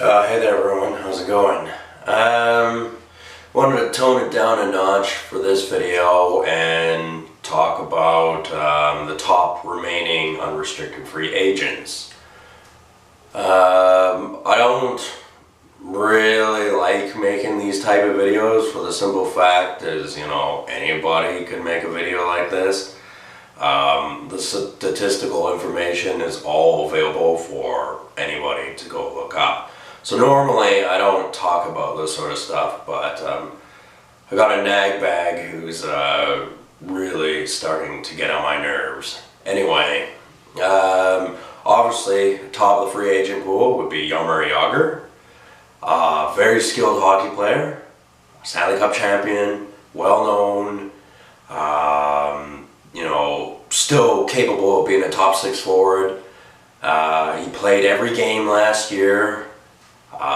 Hey there everyone, how's it going? Wanted to tone it down a notch for this video and talk about the top remaining unrestricted free agents. I don't really like making these type of videos for the simple fact is, anybody can make a video like this. The statistical information is all available for anybody to go look up. So normally I don't talk about this sort of stuff, but I got a nag bag who's really starting to get on my nerves. Anyway, obviously top of the free agent pool would be Jaromir Jagr. Very skilled hockey player, Stanley Cup champion, well known, still capable of being a top six forward. He played every game last year.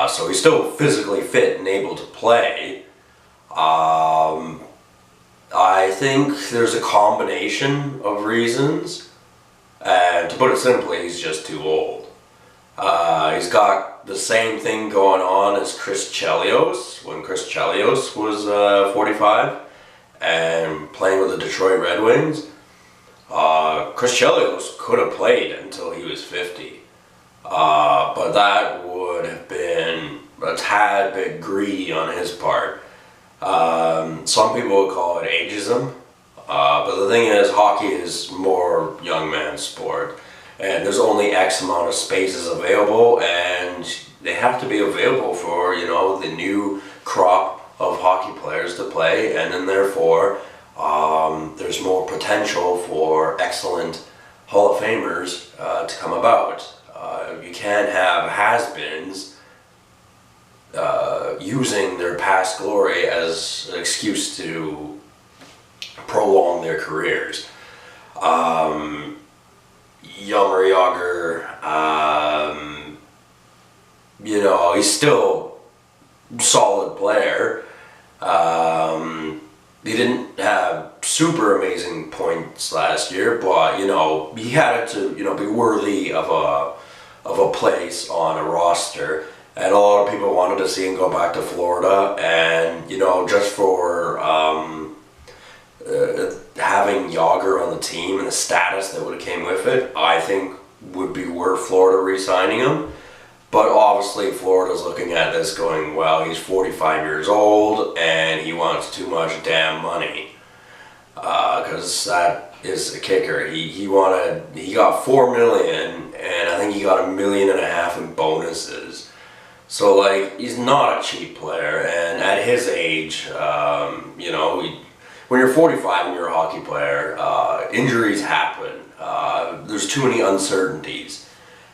So he's still physically fit and able to play. I think there's a combination of reasons, and to put it simply, he's just too old. He's got the same thing going on as Chris Chelios, when Chris Chelios was 45 and playing with the Detroit Red Wings. Chris Chelios could have played until he was 50. But that would have been a tad bit greedy on his part. Some people would call it ageism, but the thing is, hockey is more young man's sport, and there's only X amount of spaces available, and they have to be available for, the new crop of hockey players to play, and then therefore there's more potential for excellent Hall of Famers to come about. You can't have has-beens using their past glory as an excuse to prolong their careers. Jaromir Jagr, he's still a solid player. He didn't have super amazing points last year, but he had it to be worthy of a place on a roster, and a lot of people wanted to see him go back to Florida, and just for having Jagr on the team and the status that would have came with it, I think would be worth Florida re-signing him. But obviously Florida's looking at this going, well, he's 45 years old and he wants too much damn money, because that is a kicker. He got $4 million, and I think he got $1.5 million in bonuses. So he's not a cheap player, and at his age, when you're 45 and you're a hockey player, injuries happen. There's too many uncertainties,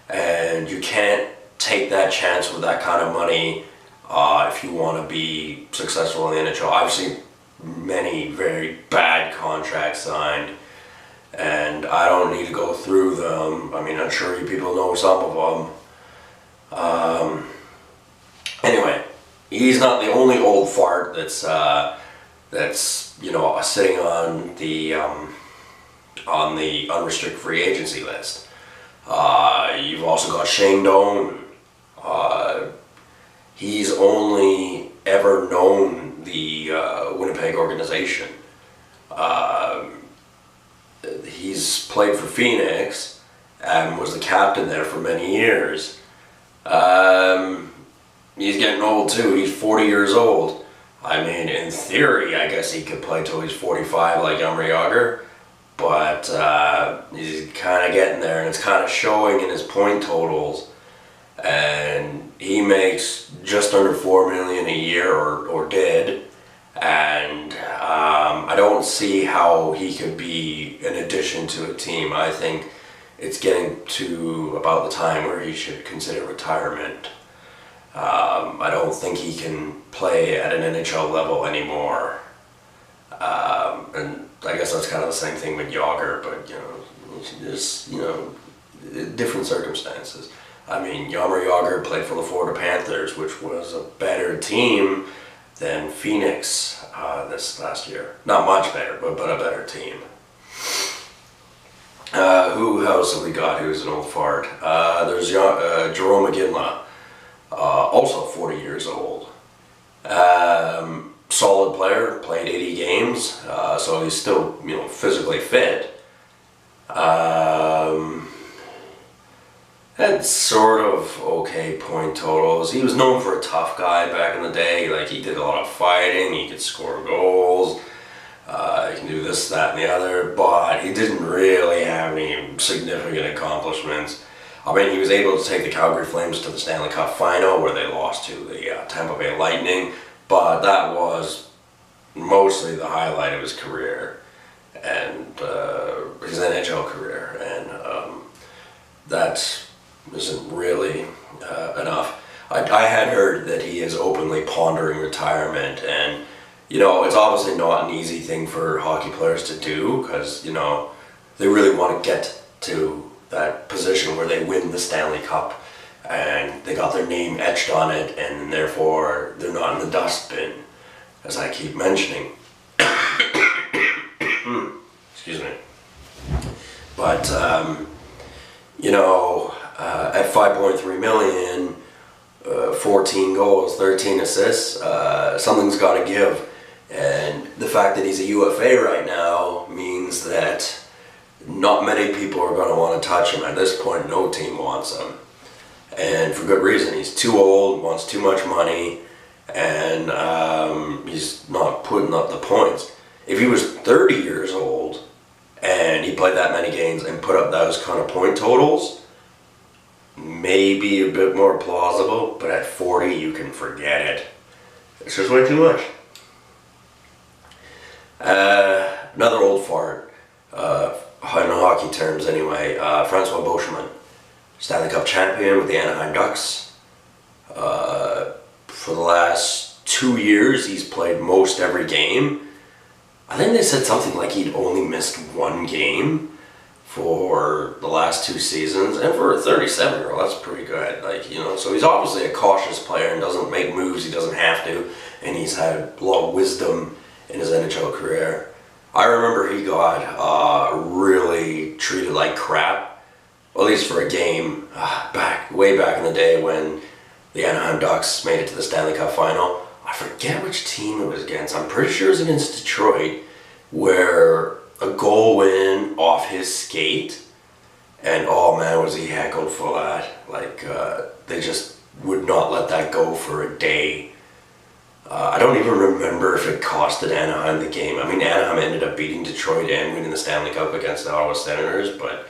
and you can't take that chance with that kind of money if you want to be successful in the NHL. I've seen many very bad contracts signed, and I don't need to go through them. I mean, I'm sure you people know some of them. Anyway, he's not the only old fart that's sitting on the unrestricted free agency list. You've also got Shane Doan. He's only ever known the Winnipeg organization. He's played for Phoenix and was the captain there for many years. He's getting old too. He's 40 years old. I mean, in theory, I guess he could play till he's 45 like Jaromir Jagr, but he's kind of getting there, and it's kind of showing in his point totals. And he makes just under $4 million a year, or did, and I don't see how he could be an addition to a team. I think it's getting to about the time where he should consider retirement. I don't think he can play at an NHL level anymore. And I guess that's kind of the same thing with Jagr, but just different circumstances. I mean, Jaromir Jagr played for the Florida Panthers, which was a better team than Phoenix this last year. Not much better, but a better team. Who else have we got who's an old fart? There's Jarome Iginla. also 40 years old. Solid player, played 80 games, so he's still, physically fit. Had sort of okay point totals. He was known for a tough guy back in the day. Like, he did a lot of fighting, he could score goals, he can do this, that, and the other, but he didn't really have any significant accomplishments. I mean, he was able to take the Calgary Flames to the Stanley Cup final where they lost to the Tampa Bay Lightning, but that was mostly the highlight of his career and his NHL career, and that isn't really enough. I had heard that he is openly pondering retirement, and it's obviously not an easy thing for hockey players to do, because they really want to get to that position where they win the Stanley Cup and they got their name etched on it, and therefore they're not in the dustbin, as I keep mentioning. Excuse me. But at $5.3 million, 14 goals, 13 assists, something's got to give. And the fact that he's a UFA right now means that not many people are going to want to touch him. At this point, no team wants him. And for good reason. He's too old, wants too much money, and he's not putting up the points. If he was 30 years old and he played that many games and put up those kind of point totals, maybe a bit more plausible, but at 40 you can forget it. It's just way too much. Another old fart, in hockey terms anyway, Francois Beauchemin, Stanley Cup champion with the Anaheim Ducks. For the last 2 years he's played most every game. I think they said something like he'd only missed one game for the last 2 seasons, and for a 37-year-old, that's pretty good. So he's obviously a cautious player and doesn't make moves he doesn't have to, and he's had a lot of wisdom in his NHL career. I remember he got really treated like crap, at least for a game, way back in the day when the Anaheim Ducks made it to the Stanley Cup final. I forget which team it was against. I'm pretty sure it was against Detroit, where a goal went off his skate, and oh man, was he heckled for that. They just would not let that go for a day. I don't even remember if it costed Anaheim the game. I mean, Anaheim ended up beating Detroit and winning the Stanley Cup against the Ottawa Senators, but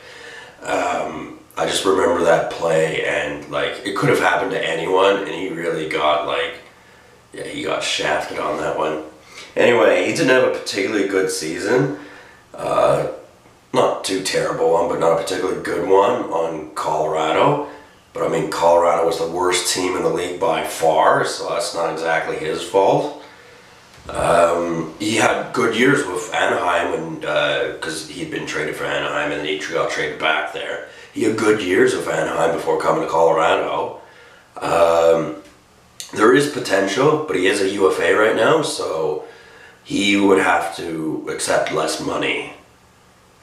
I just remember that play, and it could have happened to anyone, and he really got he got shafted on that one. Anyway, he didn't have a particularly good season. Not too terrible one, but not a particularly good one on Colorado. But I mean, Colorado was the worst team in the league by far, so that's not exactly his fault. He had good years with Anaheim, because he'd been traded for Anaheim and then he got traded back there. He had good years with Anaheim before coming to Colorado. There is potential, but he is a UFA right now, so he would have to accept less money.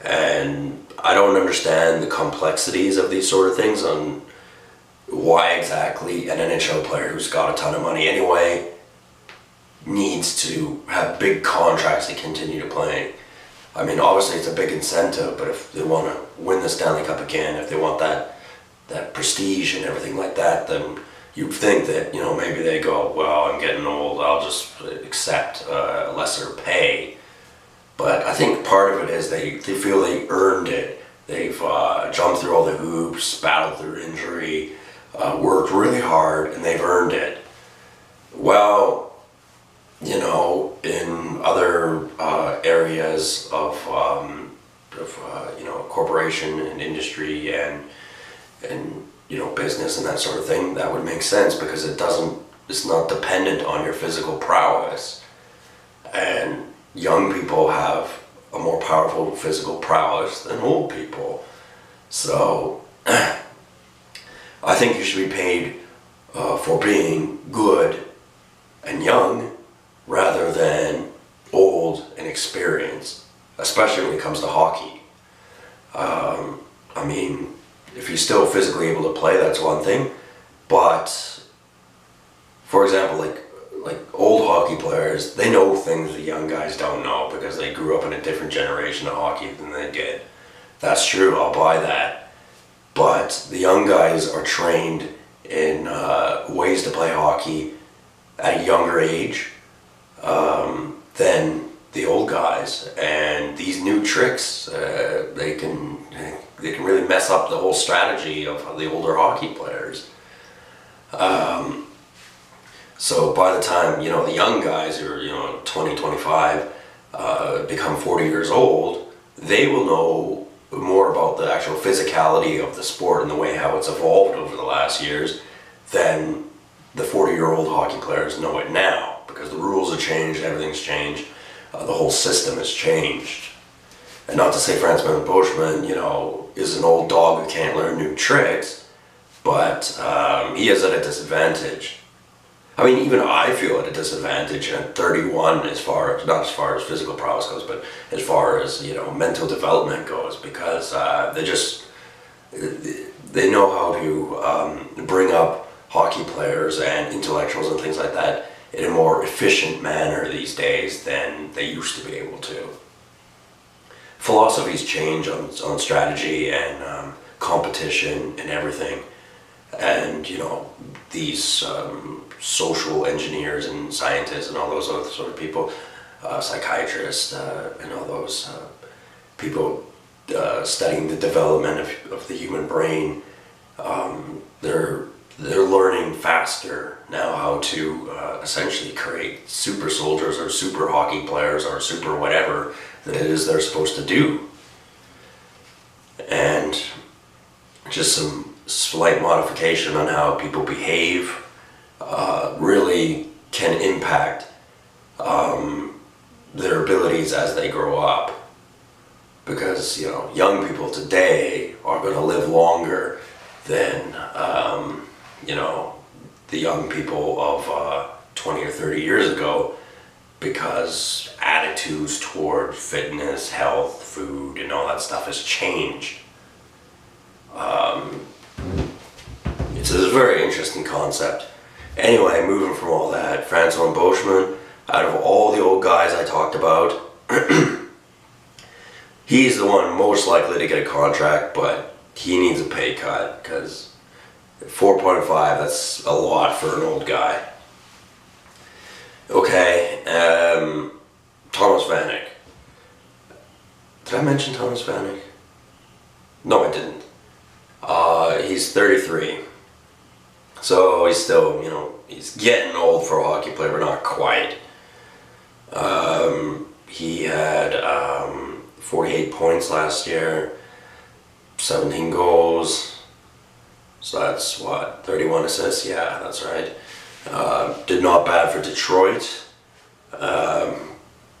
And I don't understand the complexities of these sort of things on why exactly an NHL player who's got a ton of money anyway needs to have big contracts to continue to play. I mean, obviously it's a big incentive, but if they want to win the Stanley Cup again, if they want that prestige and everything like that, then you'd think that, maybe they go, well, I'm getting old, I'll just accept lesser pay. But I think part of it is they feel they earned it. They've jumped through all the hoops, battled through injury, worked really hard, and they've earned it. Well, in other areas of corporation and industry and business and that sort of thing, that would make sense, because it's not dependent on your physical prowess. And young people have a more powerful physical prowess than old people. So I think you should be paid for being good and young rather than old and experienced, especially when it comes to hockey. I mean, if you're still physically able to play, that's one thing, but for example, like old hockey players, they know things the young guys don't know because they grew up in a different generation of hockey than they did. That's true, I'll buy that. But the young guys are trained in ways to play hockey at a younger age than the old guys, and these new tricks they can really mess up the whole strategy of the older hockey players. So by the time the young guys who are 20, 25 become 40 years old, they will know more about the actual physicality of the sport and the way how it's evolved over the last years than the 40-year-old hockey players know it now, because the rules have changed, everything's changed, the whole system has changed. And not to say Francois Beauchemin, is an old dog who can't learn new tricks, but he is at a disadvantage. I mean, even I feel at a disadvantage at 31 not as far as physical prowess goes, but as far as, mental development goes, because they know how to bring up hockey players and intellectuals and things like that in a more efficient manner these days than they used to be able to. Philosophies change on strategy and competition and everything, and these social engineers and scientists and all those other sort of people, psychiatrists and all those people studying the development of the human brain, they're learning faster now how to essentially create super soldiers or super hockey players or super whatever that it is they're supposed to do. And just some slight modification on how people behave really can impact their abilities as they grow up. Because, young people today are going to live longer than, the young people of 20 or 30 years ago, because attitudes toward fitness, health, food, and all that stuff has changed. It's a very interesting concept. Anyway, moving from all that, Francois Beauchemin, out of all the old guys I talked about, he's the one most likely to get a contract, but he needs a pay cut, because 4.5, that's a lot for an old guy. Okay, Thomas Vanek. Did I mention Thomas Vanek? No, I didn't. He's 33. So he's still, he's getting old for a hockey player, but not quite. He had 48 points last year, 17 goals. So that's what, 31 assists? Yeah, that's right. Did not bad for Detroit.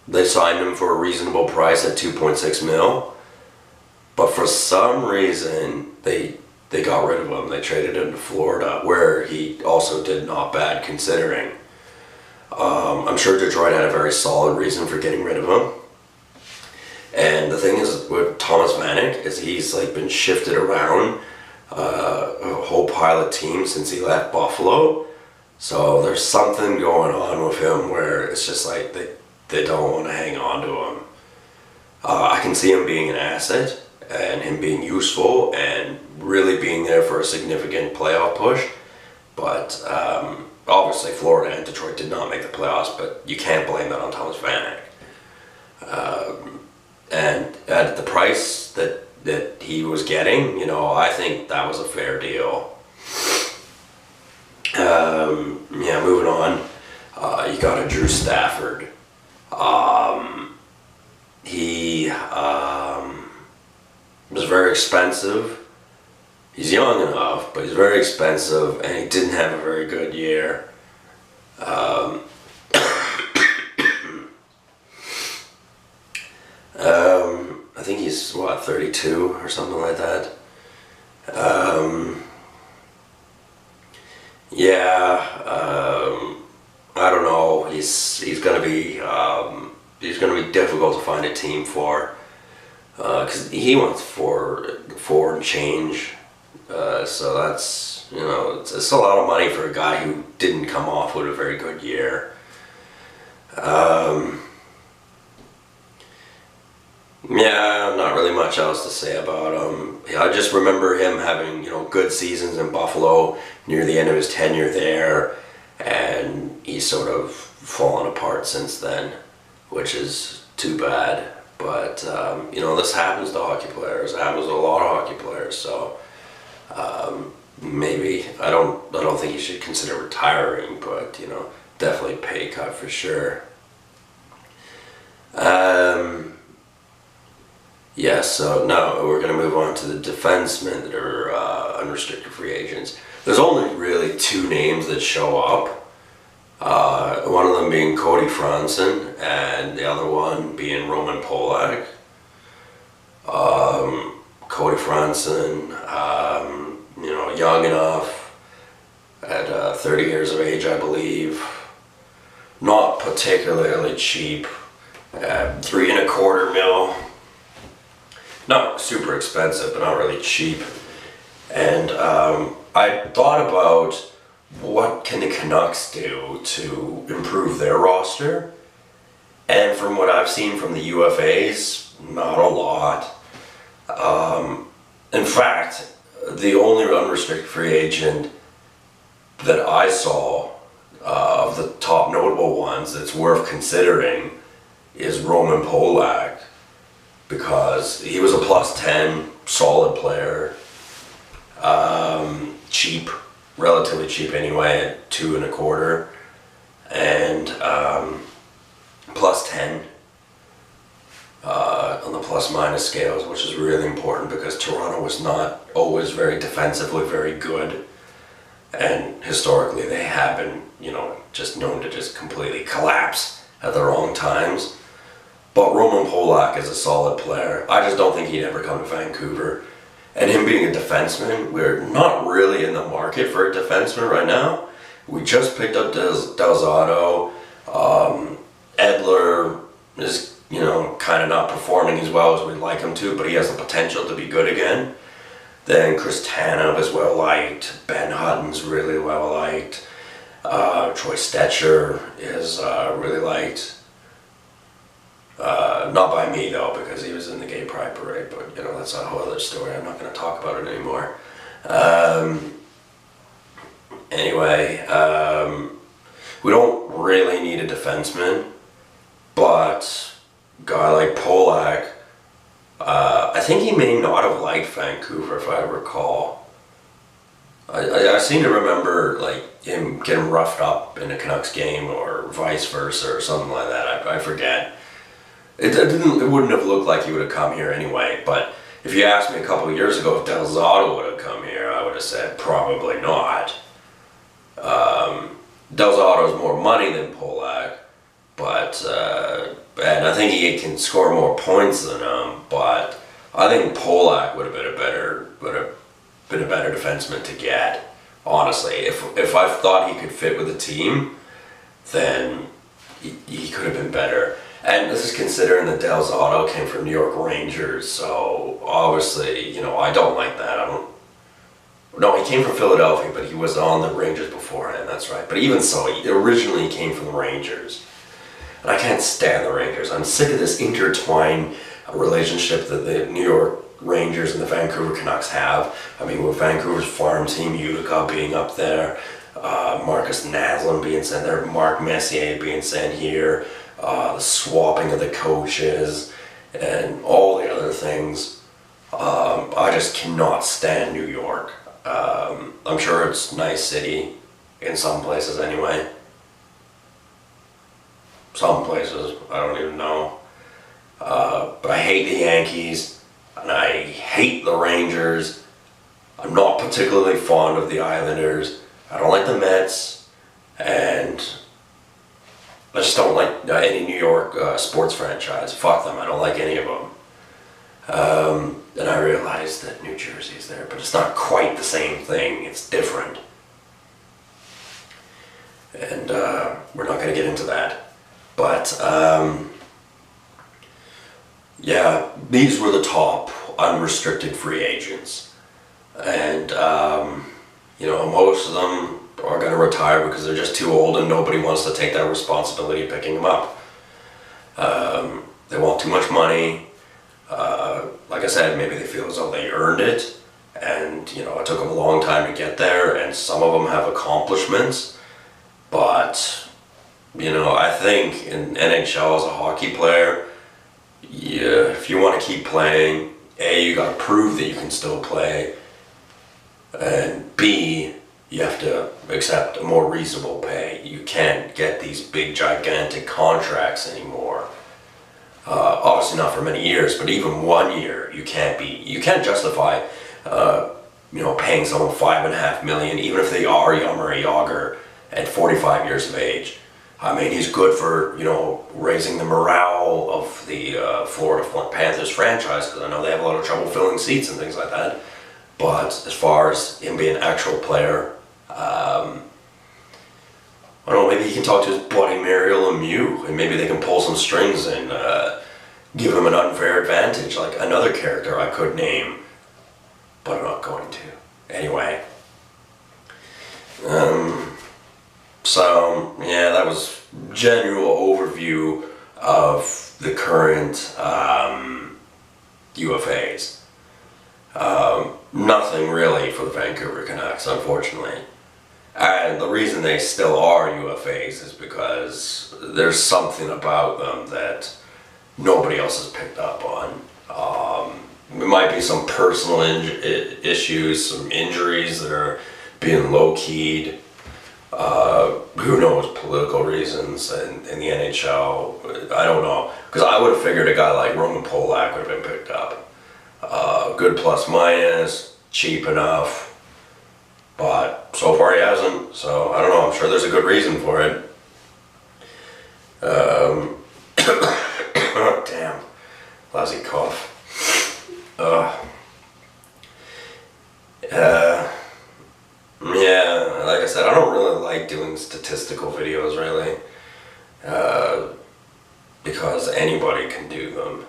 They signed him for a reasonable price at 2.6 mil. But for some reason, they got rid of him. They traded him to Florida, where he also did not bad considering. I'm sure Detroit had a very solid reason for getting rid of him. And the thing is with Thomas Vanek is he's been shifted around a whole pile of teams since he left Buffalo. So there's something going on with him where it's just they don't want to hang on to him. I can see him being an asset and him being useful and really being there for a significant playoff push. But obviously Florida and Detroit did not make the playoffs, but you can't blame that on Thomas Vanek. And at the price that he was getting, I think that was a fair deal. Yeah, moving on. You got a Drew Stafford. He was very expensive. He's young enough, but he's very expensive, and he didn't have a very good year. I think he's 32 or something like that. I don't know. He's gonna be difficult to find a team for, because he wants four and change. So that's You know, it's a lot of money for a guy who didn't come off with a very good year. Yeah, not really much else to say about him. Yeah, I just remember him having, good seasons in Buffalo near the end of his tenure there, and he's sort of fallen apart since then, which is too bad. But this happens to hockey players. It happens to a lot of hockey players. So maybe I don't think you should consider retiring, but definitely pay cut for sure. Yeah, so now we're going to move on to the defensemen that are unrestricted free agents. There's only really two names that show up. One of them being Cody Franson, and the other one being Roman Polak. Cody Franson, young enough, at 30 years of age, I believe. Not particularly cheap, $3.25 million. Not super expensive, but not really cheap. And I thought about what can the Canucks do to improve their roster. And from what I've seen from the UFAs, not a lot. In fact, the only unrestricted free agent that I saw of the top notable ones that's worth considering is Roman Polak, because he was a +10 solid player, cheap, relatively cheap anyway, at $2.25, and +10 on the plus-minus scales, which is really important because Toronto was not always very defensively very good, and historically they have been, just known to just completely collapse at the wrong times. But Roman Polak is a solid player. I just don't think he'd ever come to Vancouver. And him being a defenseman, we're not really in the market for a defenseman right now. We just picked up Delzato. Edler is, kind of not performing as well as we'd like him to, but he has the potential to be good again. Then Chris Tanev is well liked. Ben Hutton's really well liked. Troy Stetcher is really liked. Not by me though, because he was in the gay pride parade, but that's a whole other story. I'm not going to talk about it anymore. Anyway, we don't really need a defenseman, but a guy like Polak, I think he may not have liked Vancouver, if I recall. I seem to remember him getting roughed up in a Canucks game, or vice versa, or something like that. I forget. It wouldn't have looked like he would have come here anyway, but if you asked me a couple of years ago if Delzato would have come here, I would have said probably not. Delzato's more money than Polak, but and I think he can score more points than him, but I think Polak would have been a better defenseman to get. Honestly, if I thought he could fit with the team, then he could have been better. And this is considering that Delzato came from New York Rangers, so obviously, I don't like that. No, he came from Philadelphia, but he was on the Rangers beforehand, that's right. But even so, he originally came from the Rangers. And I can't stand the Rangers. I'm sick of this intertwined relationship that the New York Rangers and the Vancouver Canucks have. I mean, with Vancouver's farm team, Utica being up there, Marcus Naslund being sent there, Mark Messier being sent here, the swapping of the coaches, and all the other things. I just cannot stand New York. I'm sure it's a nice city, in some places anyway. Some places, I don't even know. But I hate the Yankees, and I hate the Rangers. I'm not particularly fond of the Islanders. I don't like the Mets, and I just don't like any New York sports franchise. Fuck them, I don't like any of them. And I realize that New Jersey's there, but it's not quite the same thing. It's different. And we're not going to get into that. But yeah, these were the top unrestricted free agents. And most of them are going to retire because they're just too old and nobody wants to take that responsibility of picking them up. They want too much money. Like I said, maybe they feel as though they earned it, and it took them a long time to get there, and some of them have accomplishments, but I think in NHL as a hockey player, yeah, if you want to keep playing, A, you got to prove that you can still play, and B, you have to accept a more reasonable pay. You can't get these big gigantic contracts anymore. Obviously not for many years, but even 1 year, you can't justify, paying someone $5.5 million, even if they are Jaromir Jagr at 45 years of age. I mean, he's good for, raising the morale of the Florida Panthers franchise, because I know they have a lot of trouble filling seats and things like that. But as far as him being an actual player, I don't know, maybe he can talk to his buddy Mario Lemieux, and maybe they can pull some strings and give him an unfair advantage, like another character I could name, but I'm not going to. Anyway. So, yeah, that was general overview of the current UFAs. Nothing really for the Vancouver Canucks, unfortunately. And the reason they still are UFAs is because there's something about them that nobody else has picked up on. It might be some personal issues, some injuries that are being low-keyed. Who knows, political reasons in the NHL. I don't know. Because I would have figured a guy like Roman Polak would have been picked up. Good plus minus, cheap enough. But so far he hasn't, so I don't know, I'm sure there's a good reason for it. Oh, damn, lousy cough. Yeah, like I said, I don't really like doing statistical videos, really. Because anybody can do them.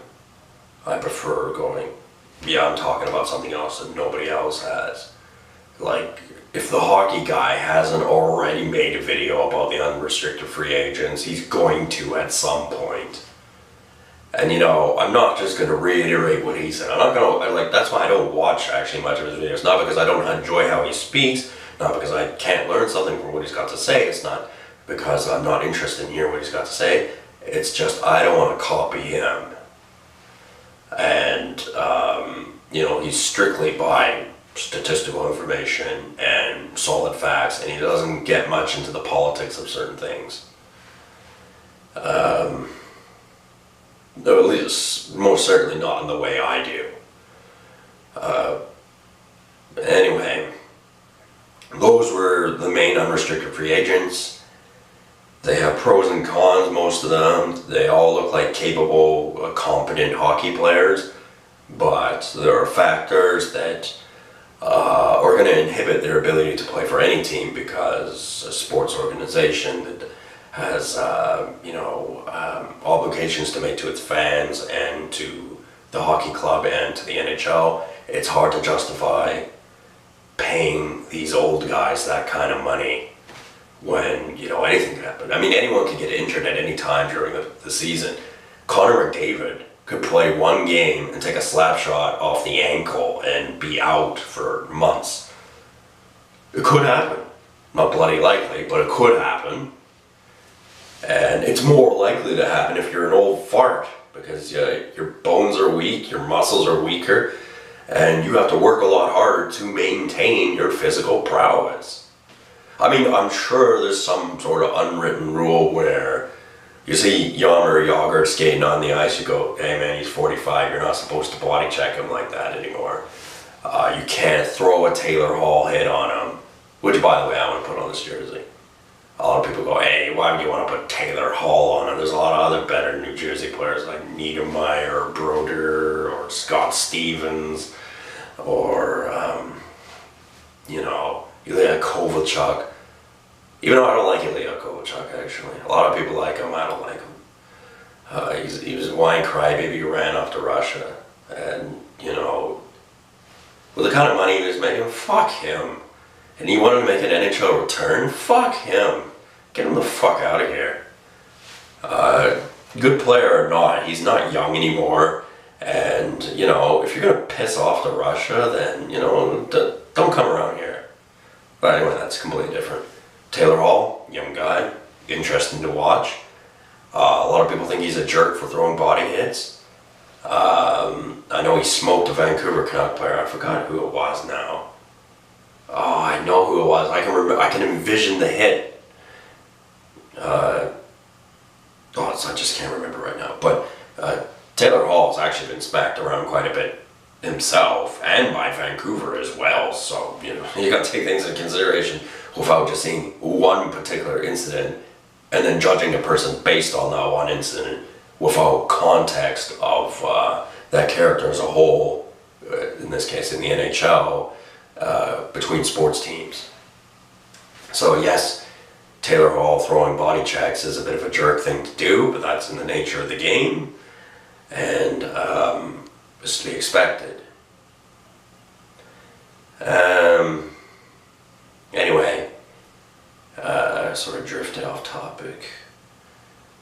I prefer going, I'm talking about something else that nobody else has. Like, if the hockey guy hasn't already made a video about the unrestricted free agents, he's going to at some point. And I'm not just going to reiterate what he said. I'm not going to, that's why I don't watch actually much of his videos. Not because I don't enjoy how he speaks, not because I can't learn something from what he's got to say. It's not because I'm not interested in hearing what he's got to say. It's just I don't want to copy him. And, he's strictly by statistical information and solid facts, and he doesn't get much into the politics of certain things. At least, most certainly not in the way I do. Anyway, those were the main unrestricted free agents. They have pros and cons, most of them. They all look like capable, competent hockey players, but there are factors that are going to inhibit their ability to play for any team, because a sports organization that has, obligations to make to its fans and to the hockey club and to the NHL, it's hard to justify paying these old guys that kind of money when, anything can happen. I mean, anyone can get injured at any time during the season. Connor McDavid could play one game and take a slap shot off the ankle and be out for months. It could happen. Not bloody likely, but it could happen. And it's more likely to happen if you're an old fart, because your bones are weak, your muscles are weaker, and you have to work a lot harder to maintain your physical prowess. I mean, I'm sure there's some sort of unwritten rule where you see Jaromir Jagr skating on the ice, you go, hey man, he's 45, you're not supposed to body check him like that anymore. You can't throw a Taylor Hall hit on him, which, by the way, I want to put on this jersey. A lot of people go, hey, why would you want to put Taylor Hall on it? There's a lot of other better New Jersey players like Niedermeyer or Broder or Scott Stevens or, Ilya Kovalchuk. Even though I don't like Ilya Kovalchuk, actually. A lot of people like him, I don't like him. He was a wine crybaby who ran off to Russia. And, with the kind of money he was making, fuck him. and he wanted to make an NHL return? Fuck him. Get him the fuck out of here. Good player or not, he's not young anymore. And, you know, if you're going to piss off to Russia, then, you know, don't come around here. But anyway, that's completely different. Taylor Hall, young guy, interesting to watch. A lot of people think he's a jerk for throwing body hits. I know he smoked a Vancouver Canuck player. I forgot who it was now. Oh, I know who it was. I can remember. I can envision the hit. I just can't remember right now. But Taylor Hall's actually been smacked around quite a bit himself, and by Vancouver as well. So you know you got to take things into consideration without just seeing one particular incident and then judging a person based on that one incident without context of that character as a whole. In this case, in the NHL, between sports teams. So yes, Taylor Hall throwing body checks is a bit of a jerk thing to do, but that's in the nature of the game, and is to be expected. Anyway, sort of drifted off topic.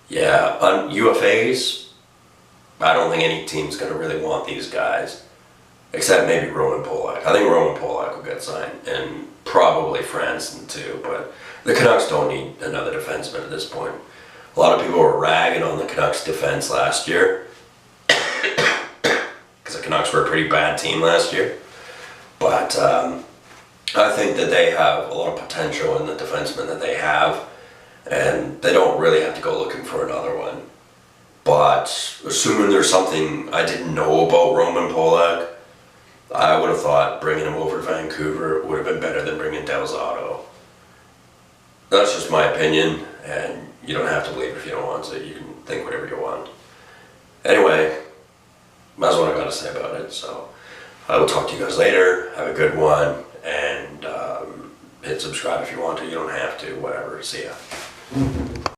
Yeah, on UFAs, I don't think any team's going to really want these guys, except maybe Roman Polak. I think Roman Polak will get signed, and probably Franson too, but the Canucks don't need another defenseman at this point. A lot of people were ragging on the Canucks defense last year, because the Canucks were a pretty bad team last year, but I think that they have a lot of potential in the defensemen that they have, and they don't really have to go looking for another one. But assuming there's something I didn't know about Roman Polak, I would have thought bringing him over to Vancouver would have been better than bringing Del Zotto. That's just my opinion, and you don't have to believe it if you don't want to. You can think whatever you want. Anyway, that's what I got to say about it. So I will talk to you guys later. Have a good one, and hit subscribe if you want to. You don't have to. Whatever. See ya.